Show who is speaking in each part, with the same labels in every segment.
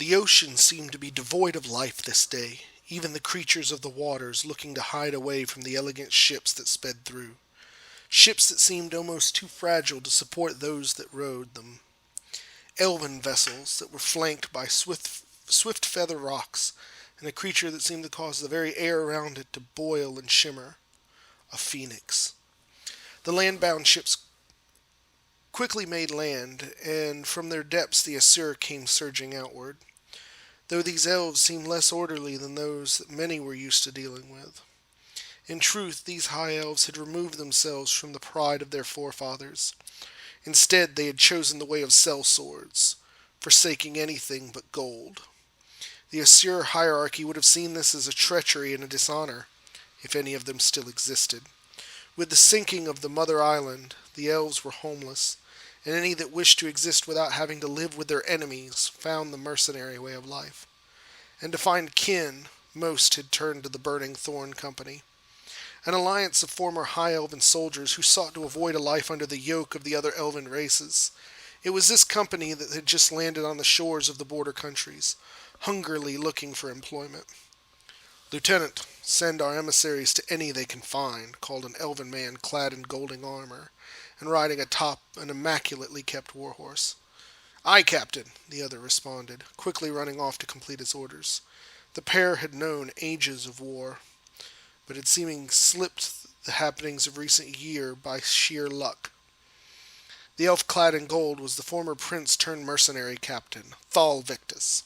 Speaker 1: The ocean seemed to be devoid of life this day, even the creatures of the waters looking to hide away from the elegant ships that sped through. Ships that seemed almost too fragile to support those that rowed them. Elven vessels that were flanked by swift feather rocks, and a creature that seemed to cause the very air around it to boil and shimmer. A phoenix. The land-bound ships quickly made land, and from their depths the Asur came surging outward, though these elves seemed less orderly than those that many were used to dealing with. In truth, these high elves had removed themselves from the pride of their forefathers. Instead, they had chosen the way of sellswords, forsaking anything but gold. The Asur hierarchy would have seen this as a treachery and a dishonor, if any of them still existed. With the sinking of the mother island, the elves were homeless, and any that wished to exist without having to live with their enemies found the mercenary way of life. And to find kin, most had turned to the burning Thorn company, an alliance of former high elven soldiers who sought to avoid a life under the yoke of the other elven races. It was this company that had just landed on the shores of the border countries, hungrily looking for employment. "Lieutenant, send our emissaries to any they can find," called an elven man clad in golden armor, and riding atop an immaculately kept warhorse. "Aye, Captain," the other responded, quickly running off to complete his orders. The pair had known ages of war, but had seemingly slipped the happenings of recent year by sheer luck. The elf clad in gold was the former prince-turned-mercenary captain, Thal Victus.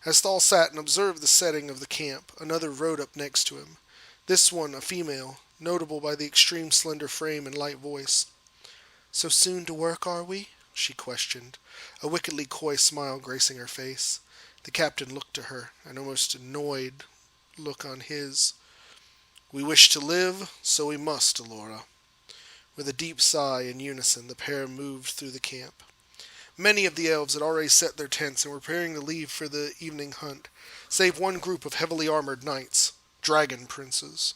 Speaker 1: As Thal sat and observed the setting of the camp, another rode up next to him. This one a female, notable by the extreme slender frame and light voice. "So soon to work, are we?" she questioned, a wickedly coy smile gracing her face. The captain looked to her, an almost annoyed look on his. "We wish to live, so we must, Alora." With a deep sigh in unison, the pair moved through the camp. Many of the elves had already set their tents and were preparing to leave for the evening hunt, save one group of heavily armored knights, dragon princes.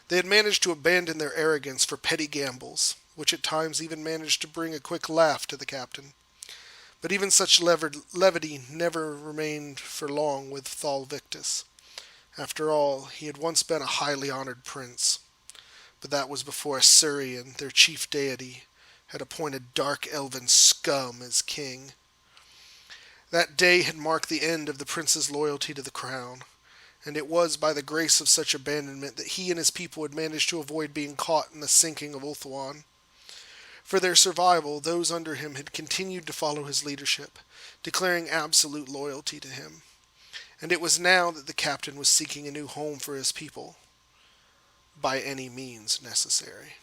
Speaker 1: They had managed to abandon their arrogance for petty gambles, which at times even managed to bring a quick laugh to the captain. But even such levity never remained for long with Thal Victus. After all, he had once been a highly honored prince. But that was before Asurian, their chief deity, had appointed dark elven scum as king. That day had marked the end of the prince's loyalty to the crown, and it was by the grace of such abandonment that he and his people had managed to avoid being caught in the sinking of Ulthuan. For their survival, those under him had continued to follow his leadership, declaring absolute loyalty to him. And it was now that the captain was seeking a new home for his people, by any means necessary.